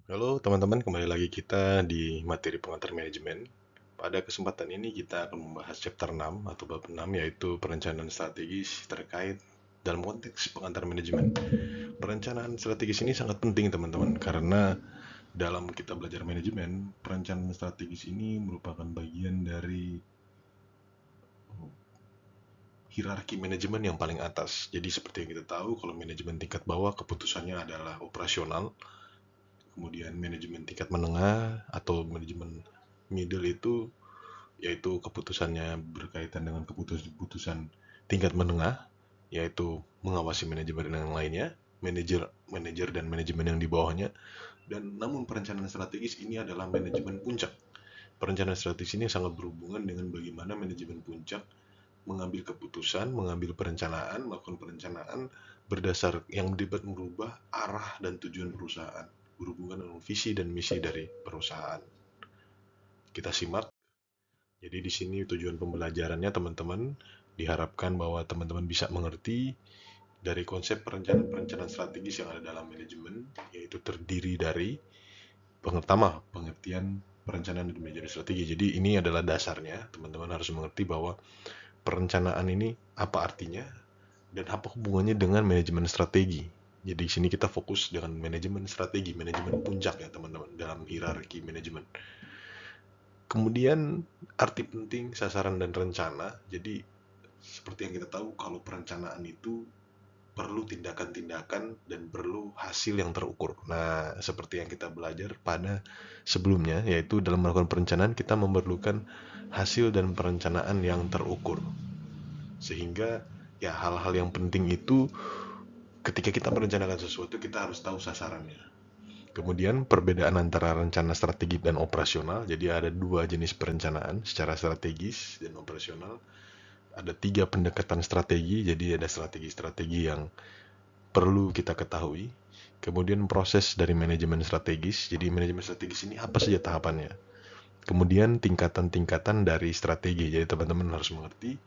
Halo teman-teman, kembali lagi kita di materi pengantar manajemen. Pada kesempatan ini kita akan membahas chapter 6 atau bab 6, yaitu perencanaan strategis terkait dalam konteks pengantar manajemen. Perencanaan strategis ini sangat penting teman-teman, karena dalam kita belajar manajemen, perencanaan strategis ini merupakan bagian dari hierarki manajemen yang paling atas. Jadi seperti yang kita tahu, kalau manajemen tingkat bawah keputusannya adalah operasional, kemudian manajemen tingkat menengah atau manajemen middle itu yaitu keputusannya berkaitan dengan keputusan-keputusan tingkat menengah, yaitu mengawasi manajemen yang lainnya, manajer dan manajemen yang di bawahnya. Dan namun perencanaan strategis ini adalah manajemen puncak. Perencanaan strategis ini sangat berhubungan dengan bagaimana manajemen puncak mengambil keputusan, mengambil perencanaan, melakukan perencanaan berdasar yang dapat merubah arah dan tujuan perusahaan, berhubungan dengan visi dan misi dari perusahaan. Kita simak. Jadi di sini tujuan pembelajarannya teman-teman diharapkan bahwa teman-teman bisa mengerti dari konsep perencanaan strategis yang ada dalam manajemen, yaitu terdiri dari pertama pengertian perencanaan dan manajemen strategi. Jadi ini adalah dasarnya, teman-teman harus mengerti bahwa perencanaan ini apa artinya dan apa hubungannya dengan manajemen strategi. Jadi di sini kita fokus dengan manajemen strategi, manajemen puncak ya teman-teman dalam hierarki manajemen. Kemudian arti penting sasaran dan rencana. Jadi seperti yang kita tahu kalau perencanaan itu perlu tindakan-tindakan dan perlu hasil yang terukur. Nah, seperti yang kita belajar pada sebelumnya, yaitu dalam melakukan perencanaan kita memerlukan hasil dan perencanaan yang terukur. Sehingga ya hal-hal yang penting itu ketika kita merencanakan sesuatu kita harus tahu sasarannya. Kemudian perbedaan antara rencana strategis dan operasional. Jadi ada dua jenis perencanaan secara strategis dan operasional. Ada tiga pendekatan strategi. Jadi ada strategi-strategi yang perlu kita ketahui. Kemudian proses dari manajemen strategis. Jadi manajemen strategis ini apa saja tahapannya. Kemudian tingkatan-tingkatan dari strategi. Jadi teman-teman harus mengerti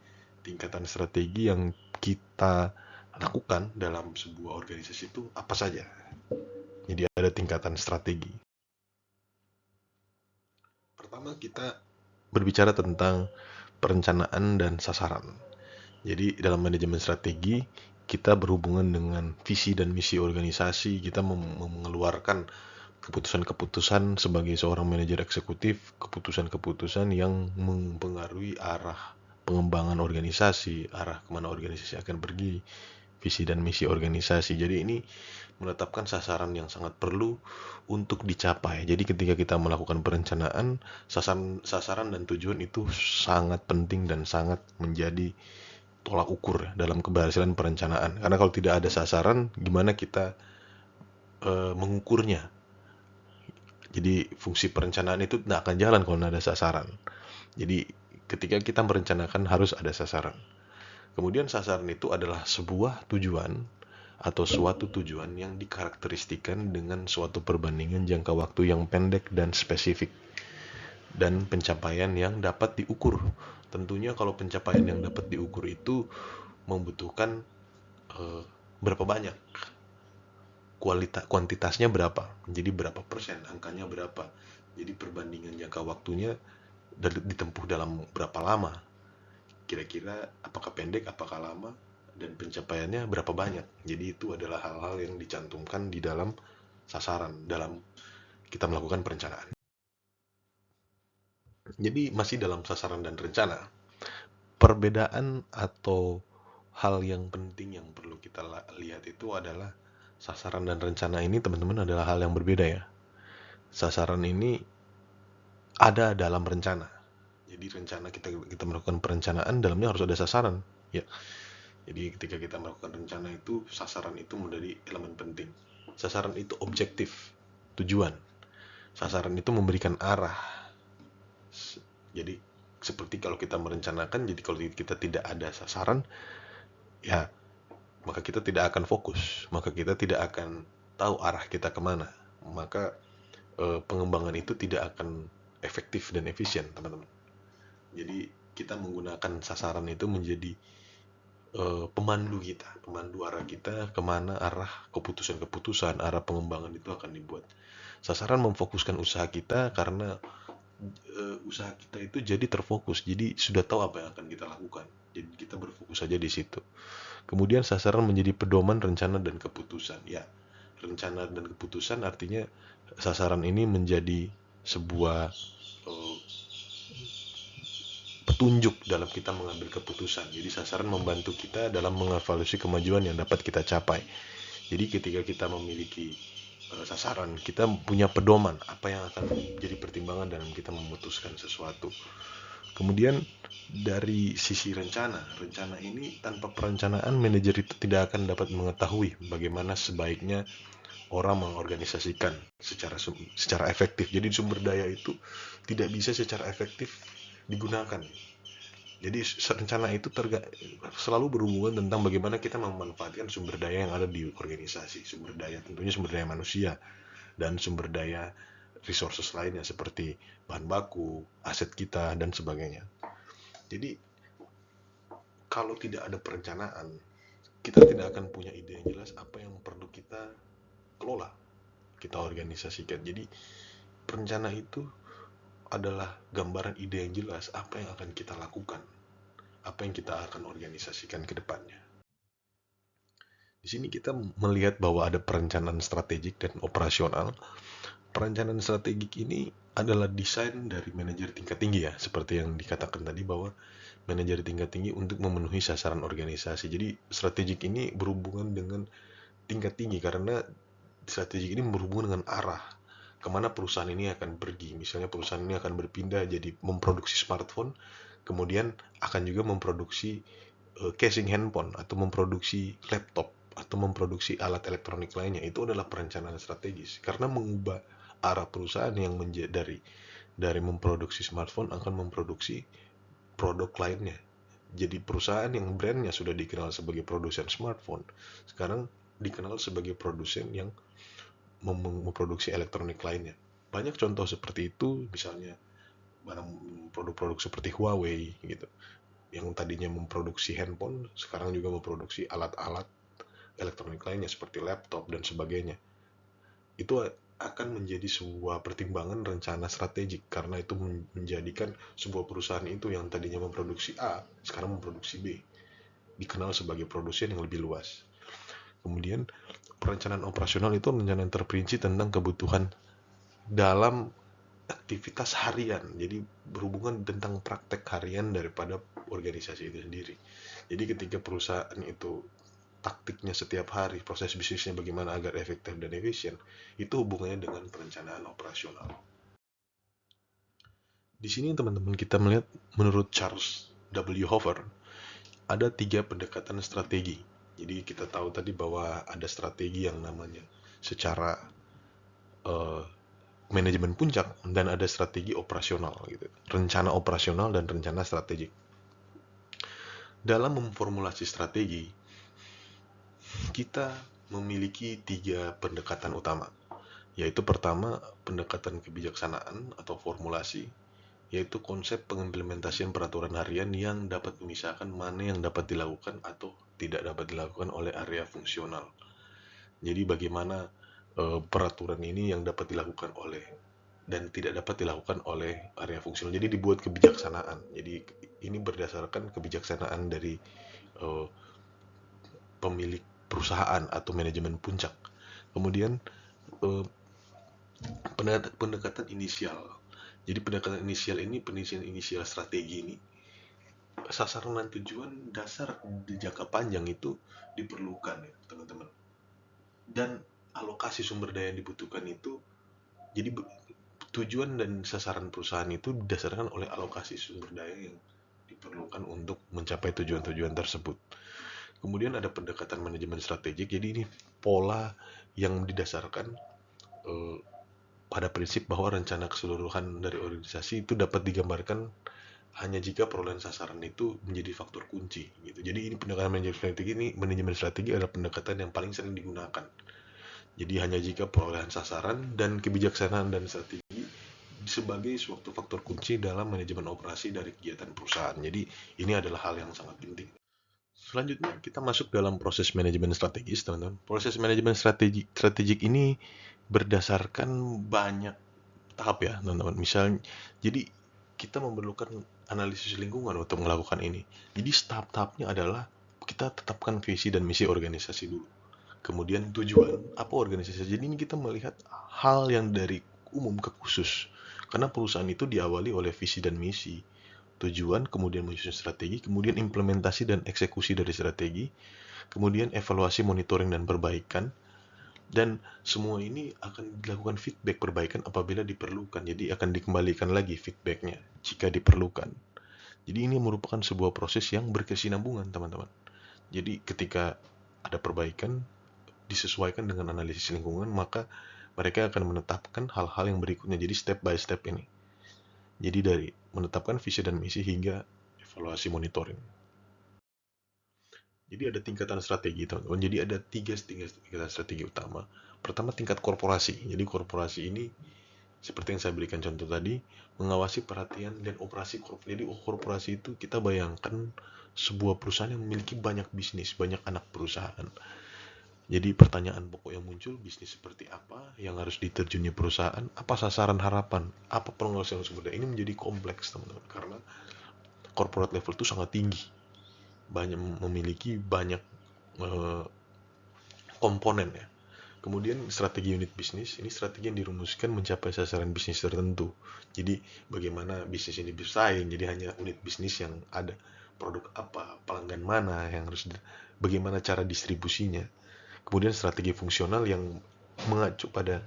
tingkatan strategi yang kita lakukan dalam sebuah organisasi itu apa saja. Jadi ada tingkatan strategi. Pertama kita berbicara tentang perencanaan dan sasaran. Jadi dalam manajemen strategi kita berhubungan dengan visi dan misi organisasi, kita mengeluarkan keputusan-keputusan sebagai seorang manajer eksekutif, keputusan-keputusan yang mempengaruhi arah pengembangan organisasi, arah kemana organisasi akan pergi, visi dan misi organisasi. Jadi ini menetapkan sasaran yang sangat perlu untuk dicapai. Jadi ketika kita melakukan perencanaan, sasaran dan tujuan itu sangat penting dan sangat menjadi tolak ukur dalam keberhasilan perencanaan. Karena kalau tidak ada sasaran, gimana kita mengukurnya? Jadi fungsi perencanaan itu tidak akan jalan kalau tidak ada sasaran. Jadi ketika kita merencanakan harus ada sasaran. Kemudian sasaran itu adalah sebuah tujuan atau suatu tujuan yang dikarakteristikan dengan suatu perbandingan jangka waktu yang pendek dan spesifik dan pencapaian yang dapat diukur. Tentunya kalau pencapaian yang dapat diukur itu membutuhkan berapa banyak, kuantitasnya berapa, jadi berapa persen, angkanya berapa, jadi perbandingan jangka waktunya ditempuh dalam berapa lama, kira-kira apakah pendek, apakah lama, dan pencapaiannya berapa banyak. Jadi itu adalah hal-hal yang dicantumkan di dalam sasaran dalam kita melakukan perencanaan. Jadi masih dalam sasaran dan rencana, perbedaan atau hal yang penting yang perlu kita lihat itu adalah sasaran dan rencana ini teman-teman adalah hal yang berbeda ya. Sasaran ini ada dalam rencana. Jadi rencana kita melakukan perencanaan dalamnya harus ada sasaran. Ya. Jadi ketika kita melakukan rencana itu sasaran itu menjadi elemen penting. Sasaran itu objektif, tujuan. Sasaran itu memberikan arah. Jadi seperti kalau kita merencanakan, jadi kalau kita tidak ada sasaran, ya maka kita tidak akan fokus, maka kita tidak akan tahu arah kita kemana, maka pengembangan itu tidak akan efektif dan efisien teman-teman. Jadi kita menggunakan sasaran itu menjadi pemandu kita, pemandu arah kita kemana arah keputusan-keputusan, arah pengembangan itu akan dibuat. Sasaran memfokuskan usaha kita karena usaha kita itu jadi terfokus. Jadi sudah tahu apa yang akan kita lakukan. Jadi kita berfokus saja di situ. Kemudian sasaran menjadi pedoman rencana dan keputusan. Ya, rencana dan keputusan artinya sasaran ini menjadi sebuah eh, petunjuk dalam kita mengambil keputusan. Jadi sasaran membantu kita dalam mengevaluasi kemajuan yang dapat kita capai. Jadi ketika kita memiliki sasaran, kita punya pedoman apa yang akan jadi pertimbangan dalam kita memutuskan sesuatu. Kemudian dari sisi rencana, rencana ini tanpa perencanaan manajer itu tidak akan dapat mengetahui bagaimana sebaiknya orang mengorganisasikan secara efektif. Jadi sumber daya itu tidak bisa secara efektif digunakan. Jadi rencana itu selalu berhubungan tentang bagaimana kita memanfaatkan sumber daya yang ada di organisasi. Sumber daya tentunya sumber daya manusia dan sumber daya resources lainnya seperti bahan baku, aset kita dan sebagainya. Jadi kalau tidak ada perencanaan, kita tidak akan punya ide yang jelas apa yang perlu kita kelola, kita organisasikan. Jadi perencana itu adalah gambaran ide yang jelas apa yang akan kita lakukan, apa yang kita akan organisasikan ke depannya. Di sini kita melihat bahwa ada perencanaan strategik dan operasional. Perencanaan strategik ini adalah desain dari manajer tingkat tinggi ya, seperti yang dikatakan tadi bahwa manajer tingkat tinggi untuk memenuhi sasaran organisasi. Jadi strategik ini berhubungan dengan tingkat tinggi karena strategik ini berhubungan dengan arah kemana perusahaan ini akan pergi. Misalnya perusahaan ini akan berpindah jadi memproduksi smartphone, kemudian akan juga memproduksi casing handphone atau memproduksi laptop atau memproduksi alat elektronik lainnya. Itu adalah perencanaan strategis karena mengubah arah perusahaan yang dari memproduksi smartphone akan memproduksi produk lainnya. Jadi perusahaan yang brandnya sudah dikenal sebagai produsen smartphone, sekarang dikenal sebagai produsen yang memproduksi elektronik lainnya. Banyak contoh seperti itu, misalnya produk-produk seperti Huawei gitu, yang tadinya memproduksi handphone, sekarang juga memproduksi alat-alat elektronik lainnya seperti laptop dan sebagainya. Itu akan menjadi sebuah pertimbangan rencana strategik karena itu menjadikan sebuah perusahaan itu yang tadinya memproduksi A, sekarang memproduksi B, dikenal sebagai produsen yang lebih luas. Kemudian perencanaan operasional itu rencana yang terperinci tentang kebutuhan dalam aktivitas harian. Jadi berhubungan tentang praktek harian daripada organisasi itu sendiri. Jadi ketika perusahaan itu taktiknya setiap hari, proses bisnisnya bagaimana agar efektif dan efisien, itu hubungannya dengan perencanaan operasional. Di sini teman-teman kita melihat menurut Charles W. Hoover, ada 3 pendekatan strategi. Jadi kita tahu tadi bahwa ada strategi yang namanya secara uh, manajemen puncak dan ada strategi operasional gitu. Rencana operasional dan rencana strategik. Dalam memformulasi strategi, kita memiliki 3 pendekatan utama. Yaitu pertama, pendekatan kebijaksanaan atau formulasi, yaitu konsep pengimplementasian peraturan harian yang dapat memisahkan mana yang dapat dilakukan atau tidak dapat dilakukan oleh area fungsional. Jadi bagaimana peraturan ini yang dapat dilakukan oleh dan tidak dapat dilakukan oleh area fungsional. Jadi dibuat kebijaksanaan. Jadi ini berdasarkan kebijaksanaan dari uh, pemilik perusahaan atau manajemen puncak. Kemudian uh, pendekatan inisial. Jadi pendekatan inisial ini, penelitian inisial strategi ini, sasaran dan tujuan dasar di jangka panjang itu diperlukan ya teman-teman. Dan alokasi sumber daya yang dibutuhkan itu, jadi tujuan dan sasaran perusahaan itu didasarkan oleh alokasi sumber daya yang diperlukan untuk mencapai tujuan-tujuan tersebut. Kemudian ada pendekatan manajemen strategik, jadi ini pola yang didasarkan pada prinsip bahwa rencana keseluruhan dari organisasi itu dapat digambarkan hanya jika perolehan sasaran itu menjadi faktor kunci gitu. Jadi ini pendekatan manajemen strategi adalah pendekatan yang paling sering digunakan. Jadi hanya jika perolehan sasaran dan kebijaksanaan dan strategi sebagai suatu faktor kunci dalam manajemen operasi dari kegiatan perusahaan. Jadi ini adalah hal yang sangat penting. Selanjutnya kita masuk dalam proses manajemen strategis, teman-teman. Proses manajemen strategik ini berdasarkan banyak tahap ya teman-teman. Misalnya, jadi kita memerlukan analisis lingkungan untuk melakukan ini. Jadi tahap-tahapnya adalah kita tetapkan visi dan misi organisasi dulu. Kemudian tujuan, apa organisasi. Jadi ini kita melihat hal yang dari umum ke khusus. Karena perusahaan itu diawali oleh visi dan misi. Tujuan, kemudian menyusun strategi, kemudian implementasi dan eksekusi dari strategi, kemudian evaluasi, monitoring, dan perbaikan, dan semua ini akan dilakukan feedback perbaikan apabila diperlukan. Jadi akan dikembalikan lagi feedbacknya jika diperlukan. Jadi ini merupakan sebuah proses yang berkesinambungan, teman-teman. Jadi ketika ada perbaikan disesuaikan dengan analisis lingkungan, maka mereka akan menetapkan hal-hal yang berikutnya. Jadi step by step ini. Jadi dari menetapkan visi dan misi hingga evaluasi monitoring. Jadi ada tingkatan strategi, teman-teman. Jadi ada tiga tingkatan strategi utama. Pertama, tingkat korporasi. Jadi korporasi ini seperti yang saya berikan contoh tadi, mengawasi perhatian dan operasi korporasi. Jadi korporasi itu kita bayangkan sebuah perusahaan yang memiliki banyak bisnis, banyak anak perusahaan. Jadi pertanyaan pokok yang muncul, bisnis seperti apa yang harus diterjunnya perusahaan, apa sasaran harapan, apa pengawasan sumber daya. Ini menjadi kompleks, teman-teman, karena corporate level itu sangat tinggi, banyak memiliki banyak eh, komponen ya. Kemudian strategi unit bisnis, ini strategi yang dirumuskan mencapai sasaran bisnis tertentu. Jadi bagaimana bisnis ini bersaing, jadi hanya unit bisnis yang ada produk apa, pelanggan mana yang harus, bagaimana cara distribusinya. Kemudian strategi fungsional yang mengacu pada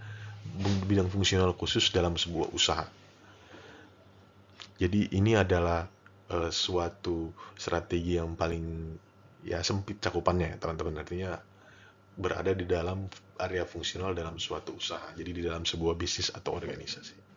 bidang fungsional khusus dalam sebuah usaha. Jadi ini adalah suatu strategi yang paling ya sempit cakupannya, teman-teman. Artinya berada di dalam area fungsional dalam suatu usaha. Jadi di dalam sebuah bisnis atau organisasi.